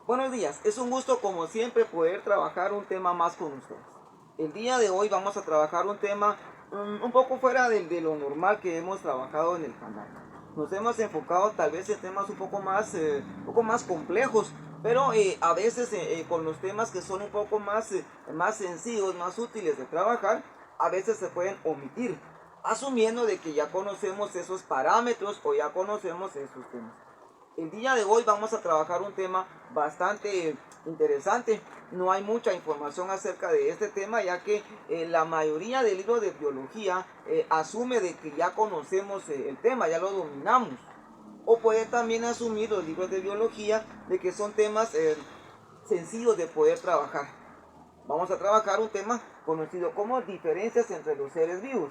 Buenos días, es un gusto como siempre poder trabajar un tema más con ustedes. El día de hoy vamos a trabajar un tema un poco fuera de lo normal que hemos trabajado en el canal. Nos hemos enfocado tal vez en temas un poco más complejos, pero a veces con los temas que son un poco más sencillos, más útiles de trabajar, a veces se pueden omitir, asumiendo de que ya conocemos esos parámetros o ya conocemos esos temas. El día de hoy vamos a trabajar un tema bastante interesante. No hay mucha información acerca de este tema, ya que la mayoría del libro de biología asume de que ya conocemos el tema, ya lo dominamos. O puede también asumir los libros de biología de que son temas sencillos de poder trabajar. Vamos a trabajar un tema conocido como diferencias entre los seres vivos.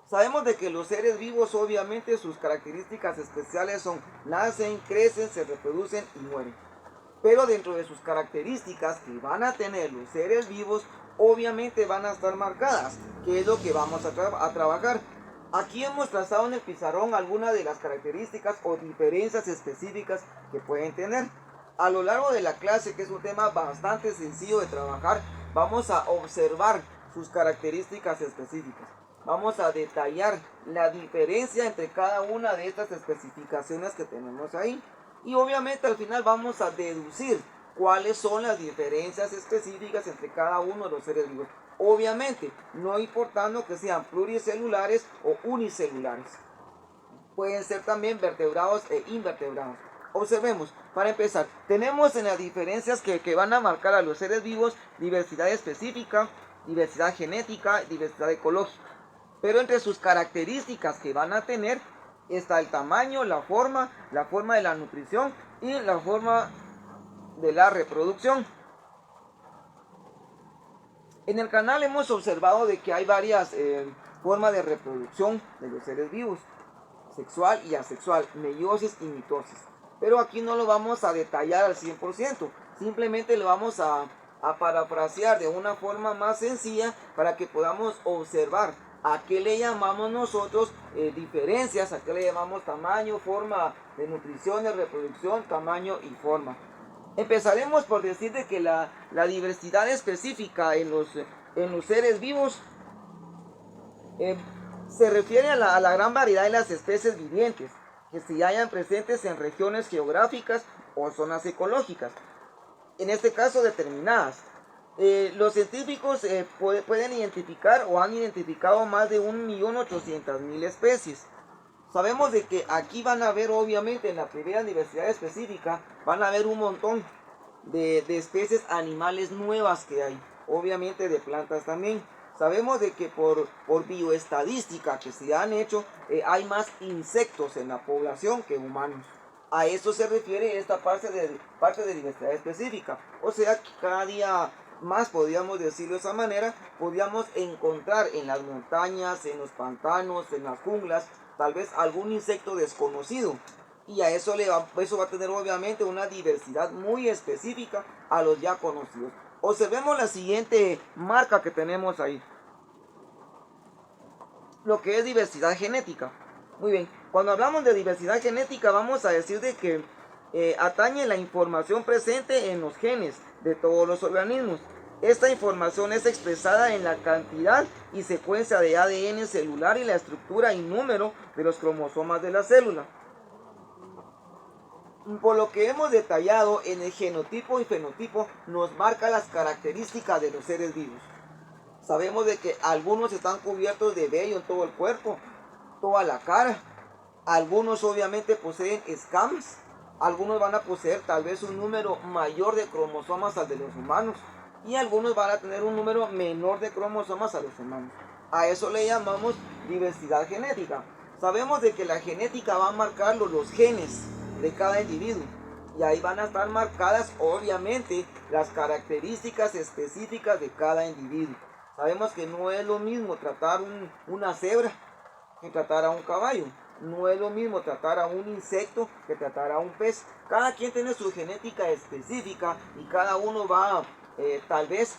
Sabemos de que los seres vivos, obviamente, sus características especiales son nacen, crecen, se reproducen y mueren. Pero dentro de sus características que van a tener los seres vivos, obviamente van a estar marcadas, que es lo que vamos a trabajar. Aquí hemos trazado en el pizarrón algunas de las características o diferencias específicas que pueden tener. A lo largo de la clase, que es un tema bastante sencillo de trabajar, vamos a observar sus características específicas. Vamos a detallar la diferencia entre cada una de estas especificaciones que tenemos ahí. Y obviamente al final vamos a deducir cuáles son las diferencias específicas entre cada uno de los seres vivos. Obviamente, no importando que sean pluricelulares o unicelulares. Pueden ser también vertebrados e invertebrados. Observemos, para empezar, tenemos en las diferencias que van a marcar a los seres vivos diversidad específica, diversidad genética, diversidad ecológica. Pero entre sus características que van a tener está el tamaño, la forma de la nutrición y la forma de la reproducción. En el canal hemos observado de que hay varias formas de reproducción de los seres vivos, sexual y asexual, meiosis y mitosis. Pero aquí no lo vamos a detallar al 100%, simplemente lo vamos a parafrasear de una forma más sencilla para que podamos observar a qué le llamamos nosotros diferencias, a qué le llamamos tamaño, forma de nutrición, de reproducción, tamaño y forma. Empezaremos por decir de que la diversidad específica en los seres vivos eh, se refiere a la gran variedad de las especies vivientes que se hallan presentes en regiones geográficas o zonas ecológicas, en este caso determinadas. Los científicos pueden identificar o han identificado más de 1.800.000 especies. Sabemos de que aquí van a haber, obviamente, en la primera diversidad específica, van a haber un montón de especies animales nuevas que hay, obviamente de plantas también. Sabemos de que por bioestadística que se han hecho, hay más insectos en la población que humanos. A eso se refiere esta parte de diversidad específica. O sea, que cada día más, podríamos decirlo de esa manera, podríamos encontrar en las montañas, en los pantanos, en las junglas, tal vez algún insecto desconocido. Y a eso va a tener obviamente una diversidad muy específica a los ya conocidos. Observemos la siguiente marca que tenemos ahí, lo que es diversidad genética. Muy bien, cuando hablamos de diversidad genética vamos a decir de que atañe la información presente en los genes de todos los organismos. Esta información es expresada en la cantidad y secuencia de ADN celular y la estructura y número de los cromosomas de la célula. Por lo que hemos detallado en el genotipo y fenotipo nos marca las características de los seres vivos. Sabemos de que algunos están cubiertos de vello en todo el cuerpo, toda la cara. Algunos obviamente poseen escamas. Algunos van a poseer tal vez un número mayor de cromosomas al de los humanos. Y algunos van a tener un número menor de cromosomas a los humanos. A eso le llamamos diversidad genética. Sabemos de que la genética va a marcar los genes de cada individuo. Y ahí van a estar marcadas obviamente las características específicas de cada individuo. Sabemos que no es lo mismo tratar una cebra que tratar a un caballo. No es lo mismo tratar a un insecto que tratar a un pez. Cada quien tiene su genética específica y cada uno va tal vez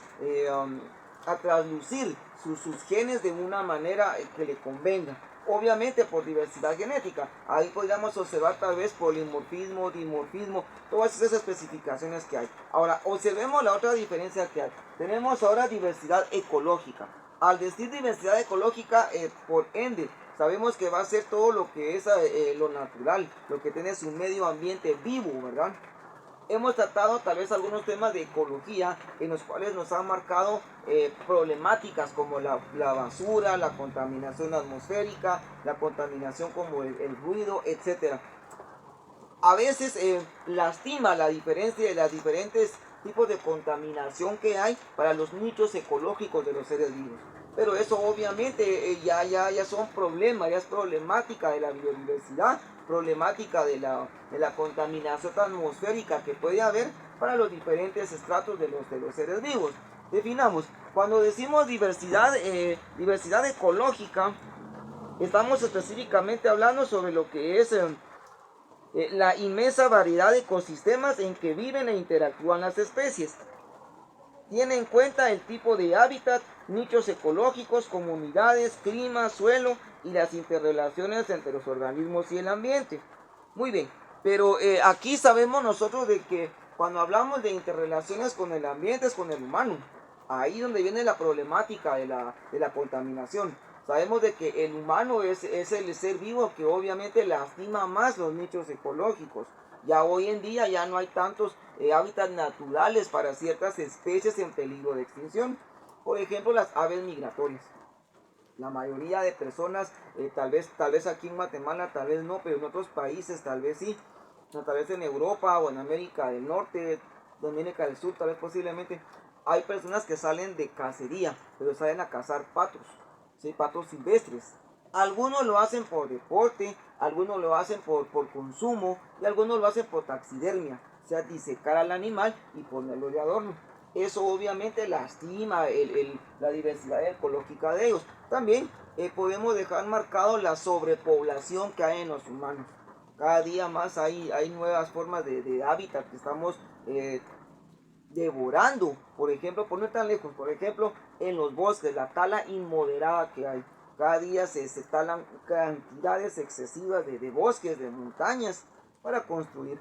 a traslucir sus genes de una manera que le convenga. obviamente por diversidad genética. Ahí podríamos observar tal vez polimorfismo, dimorfismo, todas esas especificaciones que hay. Ahora, observemos la otra diferencia que hay. Tenemos ahora diversidad ecológica. Al decir diversidad ecológica, por ende, sabemos que va a ser todo lo que es lo natural, lo que tiene su medio ambiente vivo, ¿verdad? Hemos tratado tal vez algunos temas de ecología en los cuales nos han marcado problemáticas como la basura, la contaminación atmosférica, la contaminación como el ruido, etc. A veces lastima la diferencia de los diferentes tipos de contaminación que hay para los nichos ecológicos de los seres vivos. Pero eso obviamente ya son problemas, ya es problemática de la biodiversidad, problemática de la contaminación atmosférica que puede haber para los diferentes estratos de los seres vivos. Definamos, cuando decimos diversidad ecológica, estamos específicamente hablando sobre lo que es la inmensa variedad de ecosistemas en que viven e interactúan las especies. Tiene en cuenta el tipo de hábitat, nichos ecológicos, comunidades, clima, suelo y las interrelaciones entre los organismos y el ambiente. Muy bien, pero aquí sabemos nosotros de que cuando hablamos de interrelaciones con el ambiente es con el humano. Ahí donde viene la problemática de la contaminación. Sabemos de que el humano es el ser vivo que obviamente lastima más los nichos ecológicos. Ya hoy en día ya no hay tantos hábitats naturales para ciertas especies en peligro de extinción. Por ejemplo, las aves migratorias. La mayoría de personas, tal vez aquí en Guatemala, tal vez no, pero en otros países tal vez sí. Tal vez en Europa o en América del Norte, en América del Sur, tal vez posiblemente. Hay personas que salen de cacería, pero salen a cazar patos, ¿sí? Patos silvestres. Algunos lo hacen por deporte, algunos lo hacen por consumo y algunos lo hacen por taxidermia, o sea, disecar al animal y ponerlo de adorno. Eso obviamente lastima la diversidad ecológica de ellos. También podemos dejar marcado la sobrepoblación que hay en los humanos. Cada día más hay nuevas formas de hábitat que estamos devorando. Por ejemplo, por no ir tan lejos, por ejemplo, en los bosques, la tala inmoderada que hay. Cada día se talan cantidades excesivas de bosques, de montañas, para construir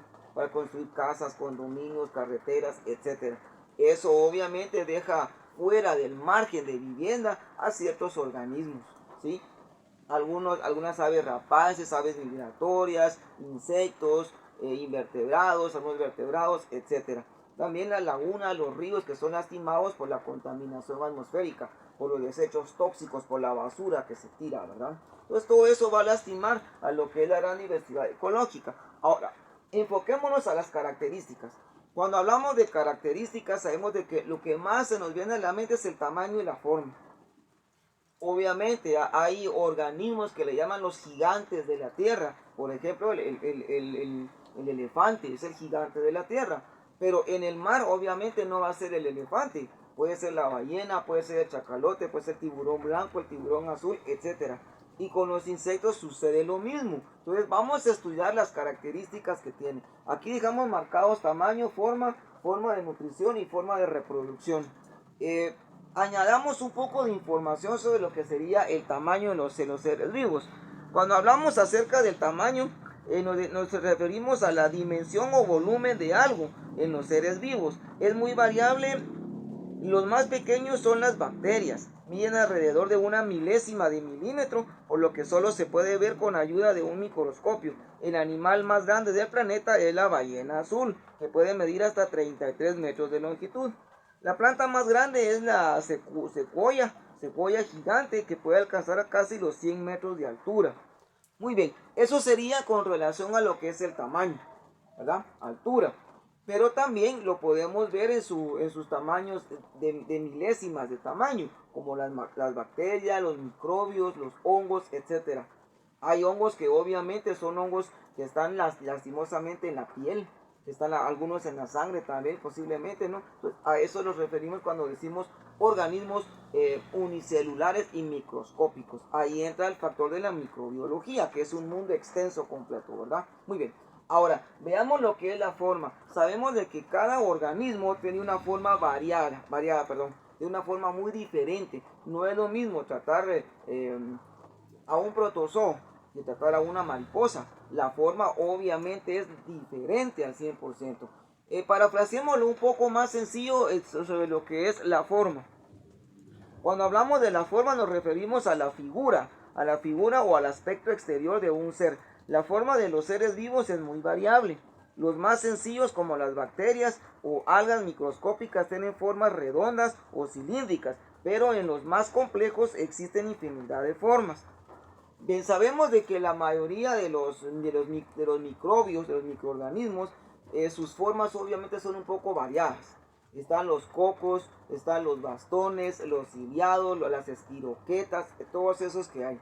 casas, condominios, carreteras, etc. Eso obviamente deja fuera del margen de vivienda a ciertos organismos, ¿sí? Algunas aves rapaces, aves migratorias, insectos, invertebrados, algunos vertebrados, etc. También las lagunas, los ríos que son lastimados por la contaminación atmosférica, por los desechos tóxicos, por la basura que se tira, ¿verdad? Entonces todo eso va a lastimar a lo que es la gran diversidad ecológica. Ahora, enfoquémonos a las características. Cuando hablamos de características, sabemos de que lo que más se nos viene a la mente es el tamaño y la forma. Obviamente hay organismos que le llaman los gigantes de la tierra. Por ejemplo, el elefante es el gigante de la tierra. Pero en el mar obviamente no va a ser el elefante. Puede ser la ballena, puede ser el chacalote, puede ser el tiburón blanco, el tiburón azul, etc. Y con los insectos sucede lo mismo. Entonces vamos a estudiar las características que tiene. Aquí dejamos marcados tamaño, forma de nutrición y forma de reproducción. Añadamos un poco de información sobre lo que sería el tamaño de los seres vivos. Cuando hablamos acerca del tamaño, nos referimos a la dimensión o volumen de algo en los seres vivos. Es muy variable. Los más pequeños son las bacterias. Miden alrededor de 1/1000 de milímetro, o lo que solo se puede ver con ayuda de un microscopio. El animal más grande del planeta es la ballena azul, que puede medir hasta 33 metros de longitud. La planta más grande es la secuoya gigante, que puede alcanzar a casi los 100 metros de altura. Muy bien, eso sería con relación a lo que es el tamaño, ¿verdad? Altura. Pero también lo podemos ver en sus tamaños de milésimas de tamaño, como las bacterias, los microbios, los hongos, etc. Hay hongos que obviamente son hongos que están lastimosamente en la piel, están algunos en la sangre también posiblemente, ¿no? Entonces, a eso nos referimos cuando decimos organismos unicelulares y microscópicos. Ahí entra el factor de la microbiología, que es un mundo extenso completo, ¿verdad? Muy bien. Ahora, veamos lo que es la forma. Sabemos de que cada organismo tiene una forma variada, de una forma muy diferente. No es lo mismo tratar a un protozoo y tratar a una mariposa, la forma obviamente es diferente al 100%. Parafraseémoslo un poco más sencillo sobre lo que es la forma. Cuando hablamos de la forma nos referimos a la figura o al aspecto exterior de un ser. La forma de los seres vivos es muy variable. Los más sencillos como las bacterias o algas microscópicas tienen formas redondas o cilíndricas, pero en los más complejos existen infinidad de formas. Bien, sabemos de que la mayoría de los microbios, de los microorganismos, sus formas obviamente son un poco variadas. Están los cocos, están los bastones, los ciliados, las esquiroquetas, todos esos que hay.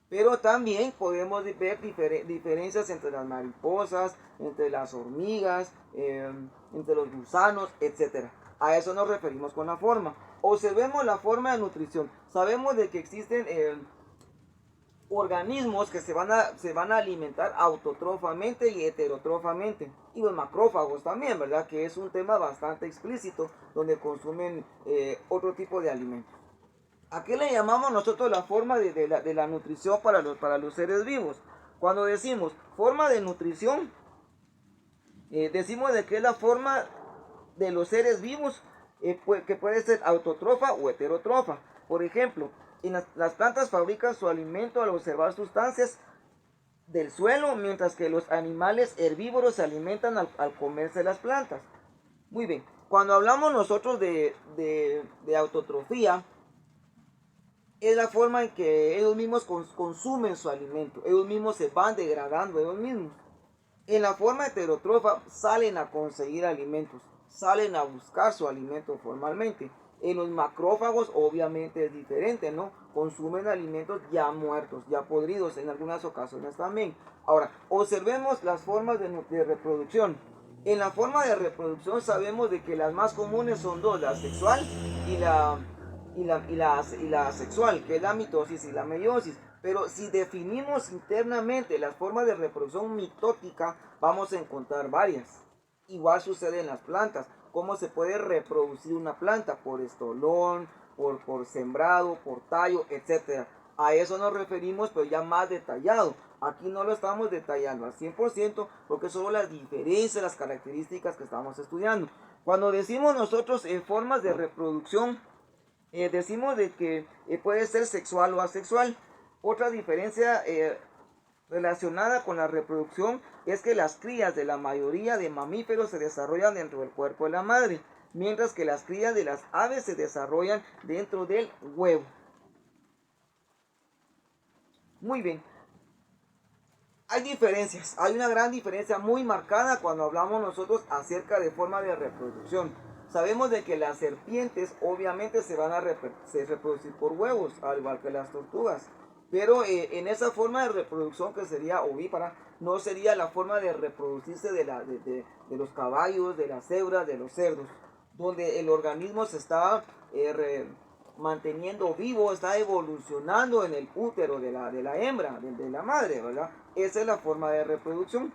Pero también podemos ver diferencias entre las mariposas, entre las hormigas, entre los gusanos, etc. A eso nos referimos con la forma. Observemos la forma de nutrición. Sabemos de que existen organismos que se van a alimentar autotrófamente y heterótrofamente. Y los macrófagos también, ¿verdad? Que es un tema bastante explícito donde consumen otro tipo de alimentos. ¿A qué le llamamos nosotros la forma de la nutrición para los seres vivos? Cuando decimos forma de nutrición, decimos de que es la forma de los seres vivos que puede ser autotrofa o heterotrofa. Por ejemplo, las plantas fabrican su alimento al observar sustancias del suelo, mientras que los animales herbívoros se alimentan al comerse las plantas. Muy bien, cuando hablamos nosotros de autotrofía, es la forma en que ellos mismos consumen su alimento, ellos mismos se van degradando ellos mismos. En la forma heterotrofa salen a conseguir alimentos, salen a buscar su alimento formalmente. En los macrófagos obviamente es diferente, ¿no? Consumen alimentos ya muertos, ya podridos en algunas ocasiones también. Ahora, observemos las formas de reproducción. En la forma de reproducción sabemos de que las más comunes son dos, la sexual y la asexual, que es la mitosis y la meiosis. Pero si definimos internamente las formas de reproducción mitótica, vamos a encontrar varias. Igual sucede en las plantas. ¿Cómo se puede reproducir una planta? Por estolón, por sembrado, por tallo, etc. A eso nos referimos, pero ya más detallado. Aquí no lo estamos detallando al 100% porque son las diferencias, las características que estamos estudiando. Cuando decimos nosotros formas de reproducción, decimos de que puede ser sexual o asexual. Otra diferencia relacionada con la reproducción es que las crías de la mayoría de mamíferos se desarrollan dentro del cuerpo de la madre, mientras que las crías de las aves se desarrollan dentro del huevo. Muy bien. Hay diferencias, hay una gran diferencia muy marcada cuando hablamos nosotros acerca de forma de reproducción. Sabemos de que las serpientes obviamente se van a reproducir por huevos, al igual que las tortugas. Pero en esa forma de reproducción que sería ovípara, no sería la forma de reproducirse de los caballos, de las cebras, de los cerdos, donde el organismo se está manteniendo vivo, está evolucionando en el útero de la hembra, de la madre, ¿verdad? Esa es la forma de reproducción.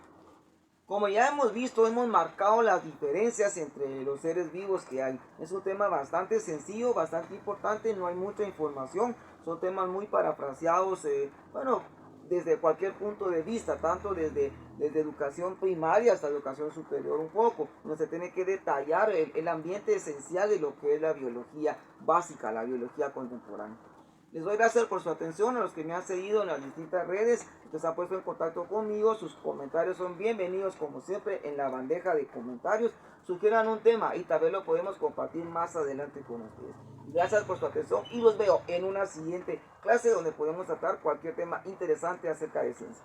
Como ya hemos visto, hemos marcado las diferencias entre los seres vivos que hay. Es un tema bastante sencillo, bastante importante, no hay mucha información, son temas muy parafraseados, desde cualquier punto de vista, tanto desde educación primaria hasta educación superior un poco, donde se tiene que detallar el ambiente esencial de lo que es la biología básica, la biología contemporánea. Les doy gracias por su atención a los que me han seguido en las distintas redes, que se han puesto en contacto conmigo. Sus comentarios son bienvenidos como siempre en la bandeja de comentarios. Sugieran un tema y tal vez lo podemos compartir más adelante con ustedes. Gracias por su atención y los veo en una siguiente clase donde podemos tratar cualquier tema interesante acerca de ciencia.